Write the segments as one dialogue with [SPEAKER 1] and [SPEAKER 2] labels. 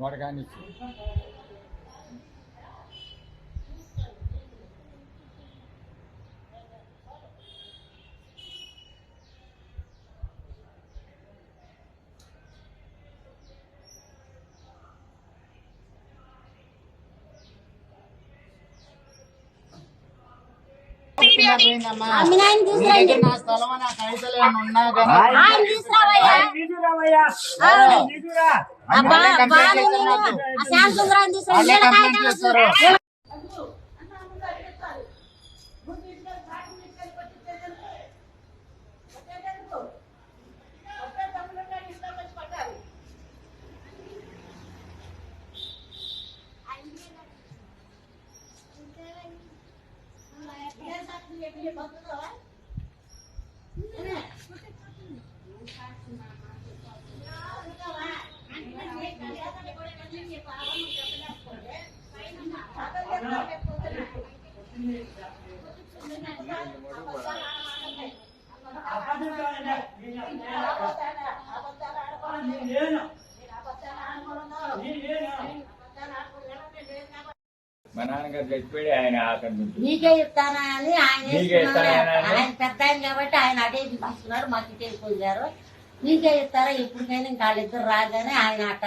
[SPEAKER 1] గోడగాని నా స్థలం నా కాగితాలు ఏమన్నా కంప్లైంట్ చేస్తారు. మా నాన్నగారు చచ్చిపోయి ఆయన
[SPEAKER 2] నీకే ఇస్తానా అని ఆయన పెద్ద ఆయన కాబట్టి ఆయన అటే తీసుకున్నారు, మాకు ఇటే పోయారు. నీకే ఇస్తారా ఎప్పటికైనా ఇంకా వాళ్ళిద్దరు రాగానే ఆయన అట్ట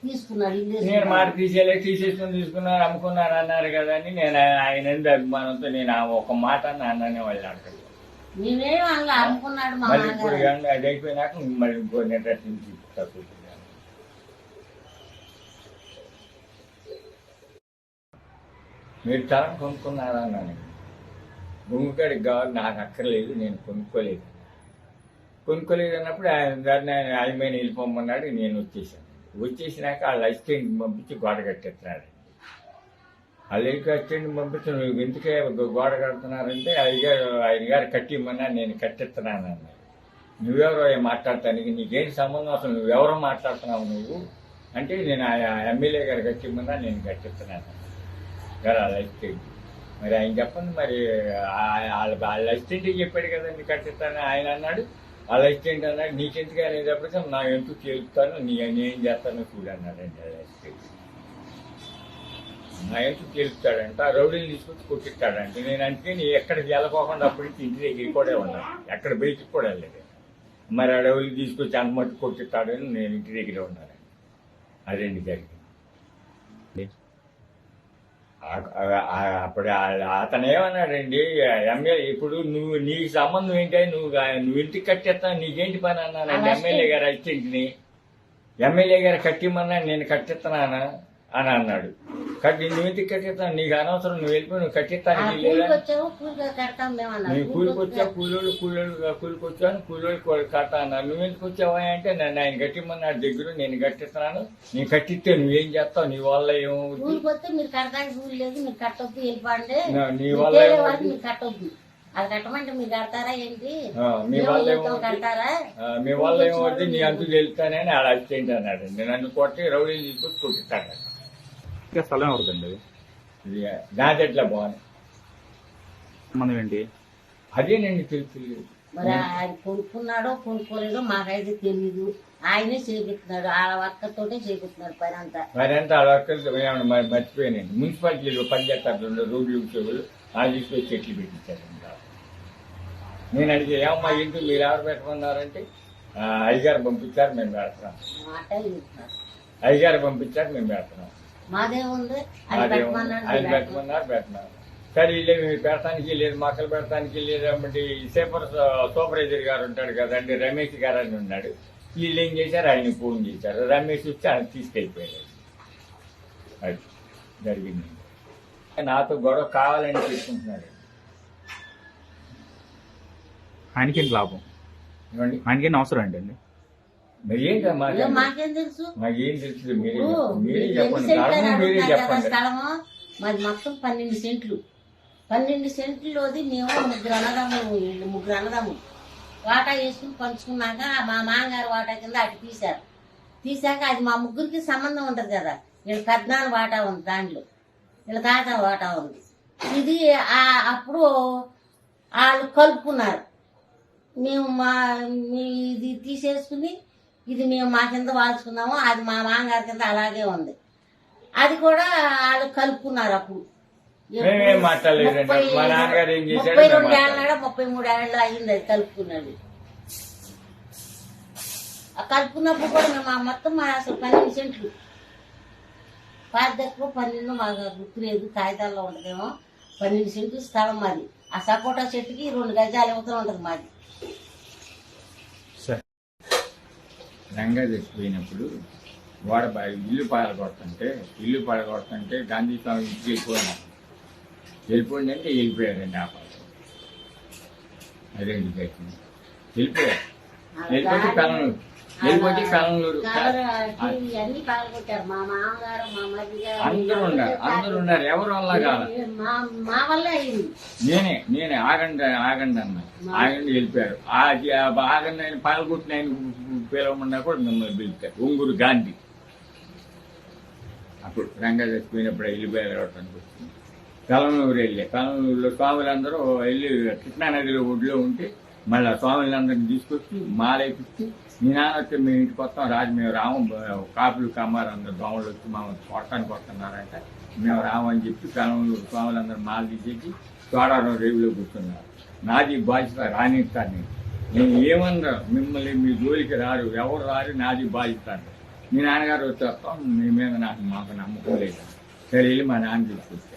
[SPEAKER 2] తీసుకున్నాడు.
[SPEAKER 1] నేను మాట తీసేసుకుని తీసుకున్నారు, అమ్ముకున్నారు అన్నారు కదా అని నేను ఆయన అభిమానంతో నేను ఒక మాట అన్ననే వాళ్ళు అడగలేదు.
[SPEAKER 2] నేనేం అలా అమ్ముకున్నాడు మా
[SPEAKER 1] నాన్నగారు. అది అయిపోయినాక మళ్ళీ ఇంకో నిర్దేశించి తక్కువ మీరు తరం కొనుక్కున్నారా అన్నాను. భూమికాడికి కావాలి, నాకు అక్కర్లేదు, నేను కొనుక్కోలేదు అన్నప్పుడు ఆయన దాన్ని ఆయన వెళ్ళిపోమన్నాడు. నేను వచ్చేసినాక వాళ్ళ అసిస్టెంట్ పంపించి గోడ కట్టేస్తున్నాడు. వాళ్ళ అసిస్టెంట్ పంపించి నువ్వు ఎందుకే గోడ కడుతున్నారంటే ఆయన గారు కట్టిమ్మన్నా నేను కట్టిస్తున్నాను అన్నాడు. నువ్వెవరో మాట్లాడటానికి, నీకేంటి సంబంధం, అసలు నువ్వెవరో మాట్లాడుతున్నావు నువ్వు అంటే, నేను ఎమ్మెల్యే గారు కట్టిమ్మన్నా నేను కట్టిస్తున్నాను గారు వాళ్ళ అసిస్టెంట్. మరి ఆయన చెప్పండి, మరి వాళ్ళ అసిస్టెంట్కి చెప్పాడు కదండి కట్టిస్తాను ఆయన అన్నాడు. వాళ్ళ అసిస్టెంట్ అన్నాడు నీకెందుకు అనేటప్పటికీ నా ఎందుకు తెలుపుతాను, నేనేం చేస్తాను చూడు అన్నాడండి వాళ్ళ అసిస్టెంట్. నా ఎందుకు తెలుపుతాడంట, రౌడీని తీసుకొచ్చి కొట్టిస్తాడంటే. నేను అంటే నీ ఎక్కడికి వెళ్ళకోకుండా అప్పటి నుంచి ఇంటి దగ్గర కూడా ఉన్నాను, ఎక్కడ బయటికి కూడా వెళ్ళలేదు. మరి ఆ రౌడీని తీసుకొచ్చి అంత మట్టు కొట్టిస్తాడని నేను ఇంటి దగ్గర ఉన్నాను. అదేంటి జరిగింది. అప్పుడు అతను ఏమన్నాడండి, ఎమ్మెల్యే ఇప్పుడు నీకు సంబంధం ఏంటి, నువ్వు ఇంటికి కట్టేస్తాను నీకేంటి పని అన్నానండి ఎమ్మెల్యే గారు అసిస్టెంట్ని. ఎమ్మెల్యే గారు కట్టిమన్నా నేను కట్టిస్తున్నానా అని అన్నాడు. నువ్వు ఇంటికి కట్టిస్తాను, నీకు అనవసరం, నువ్వు వెళ్ళిపోయి నువ్వు కట్టిస్తాను. నేను కూలికొచ్చావు, కూలికొచ్చాను, కూలోళ్ళు కట్టా అన్నారు. నువ్వు ఎందుకు వచ్చావా అంటే నన్ను ఆయన కట్టిమన్నాడు దగ్గర, నేను కట్టిస్తున్నాను, నేను కట్టిస్తే నువ్వేం చేస్తావు, నీ వల్ల ఏమవుతుంది, నీ వల్ల
[SPEAKER 2] అది కట్టమంటే మీరు కడతారా ఏంటి,
[SPEAKER 1] మీ వల్ల ఏమవుతుంది, నీ అంతు తెలుస్తానని అలా అసిస్టెంట్ అన్నాడండి. నన్ను కొట్టి రౌడీలు తీసుకొచ్చి కొట్టిస్తాడు.
[SPEAKER 3] స్థలం ఎవరిదండి
[SPEAKER 1] అది? నాది ఎట్లా బాగుంది
[SPEAKER 3] సంబంధం ఏంటి
[SPEAKER 1] అదేనండి తెలుసు.
[SPEAKER 2] మరి ఆయన కొనుక్కున్నాడో కొనుక్కోలేదో మాకైతే తెలీదు. ఆయనే చేపిస్తున్నాడు, ఆ వర్కర్తోటే చేపిస్తున్నాడు పని అంతా.
[SPEAKER 1] ఆ వర్కర్తో మర్చిపోయానండి. మున్సిపాలిటీలో పనిచేస్తారు రోడ్లు ఉద్యోగులు, వాళ్ళు తీసుకొచ్చి చెట్లు పెట్టించారండి. నేను అడిగి ఏమమ్మా ఏంటి మీరు ఎవరు పెట్టమన్నారంటే అయ్యగారు పంపించారు మేము పెడుతున్నాం, అయ్యగారు పంపించారు మేము పెడుతున్నాం, ఆయన పెట్టమన్నారు పెడుతున్నారు. సరే వీళ్ళు మీరు పెడతానికి లేదు, మొక్కలు పెడతానికి లేదంటే సూపర్వైజర్ గారు ఉంటాడు కదండి, రమేష్ గారు అని ఉన్నాడు. వీళ్ళు ఏం చేశారు, ఆయన ఫోన్ చేశారు, రమేష్ వచ్చి ఆయన తీసుకెళ్ళిపోయారు. అది జరిగింది. నాతో గొడవ కావాలని తీసుకుంటున్నాడు.
[SPEAKER 3] ఆయనకేంటి లాభం, ఆయనకేంటి అవసరం ఏంటండి?
[SPEAKER 1] మరి ఏంటి
[SPEAKER 2] మాకేం తెలుసు,
[SPEAKER 1] మాకేం తెలుసు, మీరే చెప్పండి.
[SPEAKER 2] స్థలము మాది మొత్తం 12 సెంట్లు. 12 సెంట్లలోది మేము ముగ్గురు అన్నదమ్ము వాటా వేసుకుని పంచుకున్నాక మా మామగారు వాటా కింద అటు తీశారు. తీసాక అది మా ముగ్గురికి సంబంధం ఉంటది కదా, వీళ్ళ పెద్దనాన్న వాటా ఉంది దాంట్లో, వీళ్ళ తాత వాటా ఉంది. ఇది అప్పుడు వాళ్ళు కలుపుకున్నారు. మేము ఇది తీసేసుకుని ఇది మేము మా కింద వాల్చుకున్నాము, అది మా మామగారి కింద అలాగే ఉంది. అది కూడా వాళ్ళు కలుపుకున్నారు. అప్పుడు 32 ఏళ్ళ 33 ఏళ్ళు అయింది అది కలుపుకున్నది. ఆ కలుపుకున్నప్పుడు కూడా మేము మొత్తం అసలు 12 సెంట్లు 12 మాకు గుర్తులేదు, కాగితాల్లో ఉంటదేమో. 12 సెంట్లు స్థలం మాది. ఆ సపోటా చెట్టుకి 2 గజాలు యువతలు ఉంటది మాది.
[SPEAKER 1] రంగా చచ్చిపోయినప్పుడు ఇల్లు పాడగొడుతుంటే గాంధీ స్వామి ఇంటికి వెళ్ళిపోయిందంటే వెళ్ళిపోయారండి. ఆ పాట అదేంటి వెళ్ళిపోయారు. వెళ్ళిపోతే కలనూరు
[SPEAKER 2] అన్ని పాల్గొట్టారు. మా మామగారు మా మధ్య
[SPEAKER 1] అందరూ ఉన్నారు. ఎవరు వల్ల కాదు,
[SPEAKER 2] మా వల్ల అయింది.
[SPEAKER 1] నేనే ఆగండి అన్న, ఆగండి వెళ్ళిపోయారు. ఆగండి ఆయన పాల్గొట్టిన ఆయన పిలవమన్నా కూడా మిమ్మల్ని పిలుస్తారు. ఒంగూరు గాంధీ అప్పుడు రంగా చచ్చిపోయినప్పుడు వెళ్ళిపోయారు. వచ్చింది కలనూరు కలనూరులో స్వాములందరూ వెళ్ళి కృష్ణానదిలో ఒడ్లో ఉంటే మళ్ళీ స్వాములందరినీ తీసుకొచ్చి మాలేపిచ్చి మీ నాన్న వచ్చి మేము ఇంటికి వస్తాం రాజు, మేము రాము, కాపులు కమ్మారు అందరు దోమలు వచ్చి మా కొట్టడానికి వస్తున్నారంట, మేము రామని చెప్పి కలనూరు స్వాములందరూ మాల తీసేసి తోడారం రేవులో కూర్చున్నారు. నాది బాధ్యత రానిస్తాను నేను ఏమన్నా మిమ్మల్ని మీ జోలికి రారు, ఎవరు రారు, నాది బాధ్యత. మీ నాన్నగారు వచ్చేస్తాం, మీ మీద మాకు నమ్మకం లేదు. సరే వెళ్ళి మా నాన్న తీసుకొచ్చారు.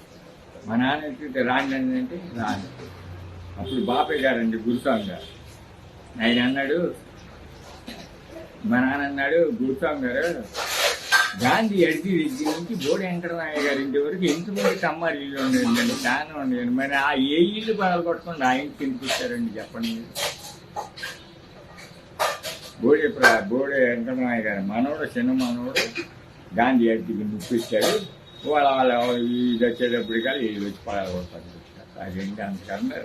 [SPEAKER 1] మా నాన్న ఎత్తితే రాండి అంటే రాని. అప్పుడు బాపయ్య గారండి గురుస్వామి గారు, ఆయన అన్నాడు, మా నాన్న అన్నాడు, గురుస్వామి గారు గాంధీ అడిగి నుంచి బోడి వెంకటరామయ్య గారి ఇంటి వరకు ఎంతమంది కమ్మారు ఇల్లు ఉండేది, చాలా ఉండేది. మరి ఆ ఏ ఇల్లు పగలు కొట్టుకోండి ఆ ఇంటికి ఎందుకు ఇచ్చారండి చెప్పండి. బోడి వెంకటరామయ్య గారి మనోడు, చిన్న మనోడు గాంధీ అడిగి ముప్పిచ్చాడు. వాళ్ళ ఇది వచ్చేటప్పుడు కానీ వీళ్ళు వచ్చి పగలు కొడతారు. అదేంటి అంతకన్నా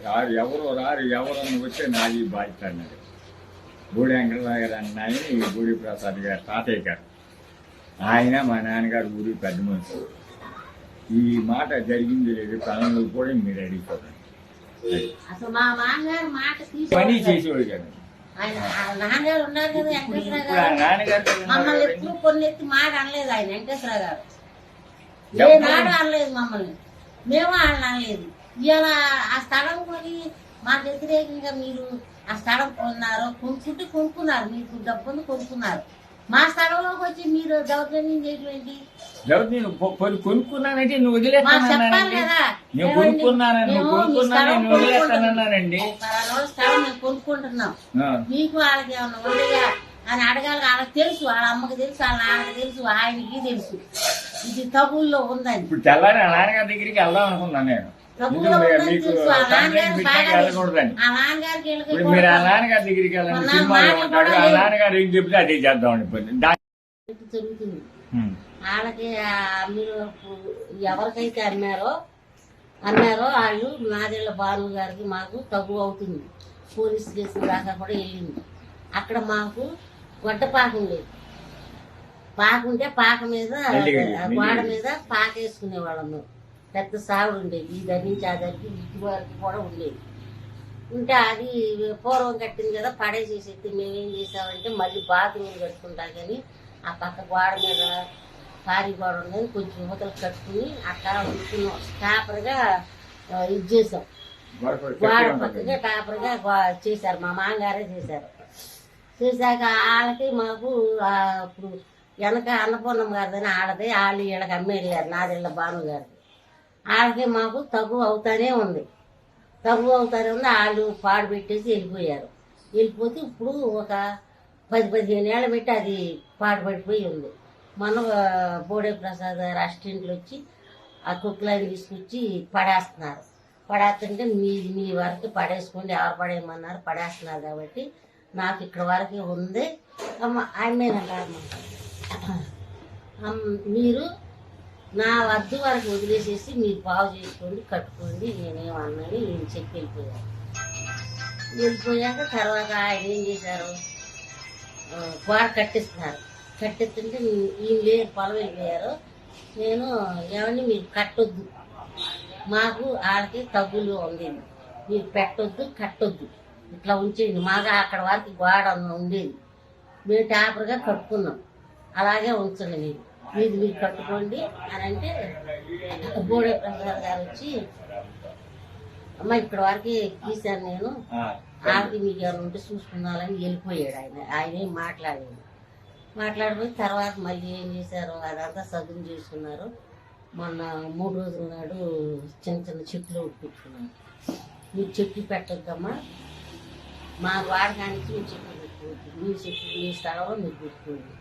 [SPEAKER 1] ఎవరు అని వచ్చే నాది బాధ్యత అన్నాడు. బోడి వెంకటరామయ్య గారు అన్నాయని బోడి ప్రసాద్ గారు తాతయ్య గారు, ఆయన మా నాన్నగారు ఊరి పెద్ద మనిషి. ఈ మాట జరిగింది లేదు తనలో కూడా మీరు అడిగిపోతారు.
[SPEAKER 2] అసలు మా మామగారు మాట
[SPEAKER 1] పని చేసేవాడు కదా,
[SPEAKER 2] నాన్నగారు ఉన్నారు కదా వెంకటేశ్వర గారు, మమ్మల్ని ఎప్పుడు కొన్ని ఎత్తి మాట అనలేదు ఆయన వెంకటేశ్వర గారు. ఏ మాట అనలేదు మమ్మల్ని, మేము వాళ్ళని అనలేదు. ఇవాళ ఆ స్థలం కొని మాకు వ్యతిరేకంగా మీరు ఆ స్థలం కొన్నారు, కొనుక్కున్నారు, మీకు డబ్బులు కొనుక్కున్నారు. మా స్థలంలోకి వచ్చి మీరు దౌర్జన్యం చేయడం ఏంటి?
[SPEAKER 1] కొనుక్కున్నానంటే నువ్వు వదిలేస్తానండి, నేను కొనుక్కున్నానండి
[SPEAKER 2] స్థలం మేము కొనుక్కుంటున్నాం, మీకు వాళ్ళకి ఏమన్నా ఉండయా అని అడగాలి. వాళ్ళకి తెలుసు, వాళ్ళ అమ్మకి తెలుసు, వాళ్ళ నాన్నకి తెలుసు, ఆయనకి తెలుసు ఇది తగుల్లో ఉందని.
[SPEAKER 1] ఇప్పుడు తెల్లారి ఆ నాన్నగారి దగ్గరికి వెళ్దాం అనుకున్నాను నేను. మీరు ఆ నాన్నగారి దగ్గరికి వెళ్ళండి, సినిమాలో ఉంటాడు, ఆ నాన్నగారు ఏం చెప్తే అదే చేద్దాం అనిపోయింది.
[SPEAKER 2] జరుగుతుంది వాళ్ళకి. మీరు ఎవరికైతే అమ్మారో వాళ్ళు నాదేళ్ల బాలు గారికి మాకు తగు అవుతుంది. పోలీస్ కేసు దాకా కూడా వెళ్ళింది. అక్కడ మాకు గొడ్డపాకం లేదు. పాకుంటే పాక మీద గోడ మీద పాక వేసుకునేవాళ్ళము. పెద్ద సాగుడు ఉండేది, ఈ దగ్గర నుంచి ఆ దగ్గరికి ఇటు వరకు కూడా ఉండేది. ఉంటే అది పూర్వం కట్టింది కదా, పడేసేసి మేమేం చేసామంటే మళ్ళీ బాత్రూమ్ కట్టుకుంటా కానీ ఆ పక్క గోడ మీద పారి గోడ ఉండేది, కొంచెం యువతలు కట్టుకుని అట్లా ఉంచుకున్నాం. టాపర్గా ఇది చేసాం, గోడ పక్కగా టాపర్గా చేశారు. మా మామగారే చేశారు. చేశాక వాళ్ళకి మాకు ఇప్పుడు వెనక అన్నపూర్ణమ్మ గారిదని ఆడది, వాళ్ళు వీళ్ళకి అమ్మేళ్ళారు నాదెళ్ళ భాను గారికి. వాళ్ళకి మాకు తగు అవుతానే ఉంది. వాళ్ళు పాడు పెట్టేసి వెళ్ళిపోయారు. వెళ్ళిపోతే ఇప్పుడు ఒక 10-15 ఏళ్ళ పెట్టి అది పాడుపడిపోయి ఉంది. మన బోడే ప్రసాద్ గారు అసిస్టెంట్లు వచ్చి ఆ కుక్కలని తీసుకొచ్చి పడేస్తుంటే మీ వరకు పడేసుకోండి, ఎవరు పడేయమన్నారు, పడేస్తున్నారు కాబట్టి నాకు ఇక్కడ వరకు ఉంది. ఆయనేనంటారు, మీరు నా వద్దు వరకు వదిలేసేసి మీరు బాగు చేసుకోండి, కట్టుకోండి, నేనేమన్నాని నేను చెప్పి వెళ్ళిపోయాక తర్వాత ఆయన ఏం చేశారు, గోడ కట్టిస్తున్నారు. కట్టెత్తుంటే ఈయన లేరు, పొలం వెళ్ళిపోయారు. నేను ఏమని మీరు కట్టొద్దు, మాకు వాళ్ళకి తగ్గులు ఉంది, మీరు పెట్టొద్దు కట్టొద్దు, ఇట్లా ఉంచేయండి, మాకు అక్కడ వరకు గోడ ఉండేది, మేము టాపర్గా కట్టుకున్నాం, అలాగే ఉంచండి, మీరు కట్టుకోండి అని అంటే బోడే ప్రసాద్ గారు వచ్చి అమ్మ ఇక్కడ వరకు తీశాను నేను, ఆవిడ మీకు ఏమైనా ఉంటే చూసుకున్నాలని వెళ్ళిపోయాడు. ఆయన ఏం మాట్లాడిపోయి తర్వాత మళ్ళీ ఏం చేశారు, అదంతా సదును చేసుకున్నారు. మొన్న 3 రోజుల నాడు చిన్న చిన్న చెట్లు పెట్టుకున్నారు. మీరు చెట్లు పెట్టొద్దమ్మా, మా వాడకానికి మీరు చెట్లు పెట్టుకోవద్దు, మీ చెట్లు మీ స్థలంలో మీరు పెట్టుకోండి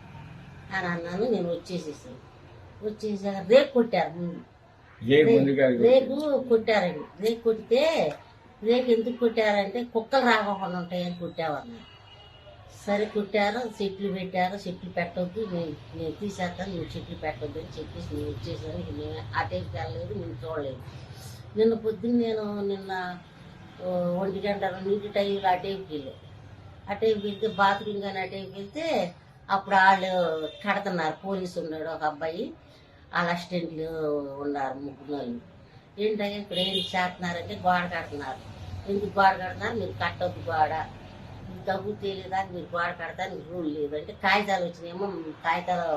[SPEAKER 2] అని అన్నాను. నేను వచ్చేసాక రేకు కొట్టారు ముందు, రేకు కొట్టారండి. రేకు కొడితే రేకు ఎందుకు కొట్టారంటే కుక్కలు రాకుండా ఉంటాయని కొట్టామన్నారు. సరే కొట్టారు, చెట్లు పెట్టారు, చెట్లు పెట్టొద్దు, నేను తీసేస్తాను, నువ్వు చెట్లు పెట్టొద్దు అని చెప్పేసి నేను వచ్చేసాను. నేను అటేకి వెళ్ళలేదు, నేను చూడలేదు. నిన్న పొద్దున్న నేను 1 గంట 2 టైంలో అటేకి వెళ్తే బాత్రూమ్ కానీ అటేకి వెళ్తే అప్పుడు వాళ్ళు కడుతున్నారు. పోలీసు ఉన్నాడు ఒక అబ్బాయి, వాళ్ళ అసిస్టెంట్లు ఉన్నారు 3 నెలలు. ఏంటంటే ఇక్కడ ఏం చేస్తున్నారంటే గోడ కడుతున్నారు. ఎందుకు గోడ కడుతున్నారు, మీరు కట్టొద్దు గోడ, దగ్గు తేలేదాకా మీరు గోడ కడతానికి రూల్ లేదు అంటే కాగితాలు వచ్చినాయేమో, కాగితాలు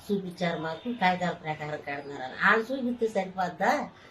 [SPEAKER 2] చూపించారు మాకు, కాగితాల ప్రకారం కడుతున్నారు అని. వాళ్ళు చూపిస్తే సరిపోద్దా,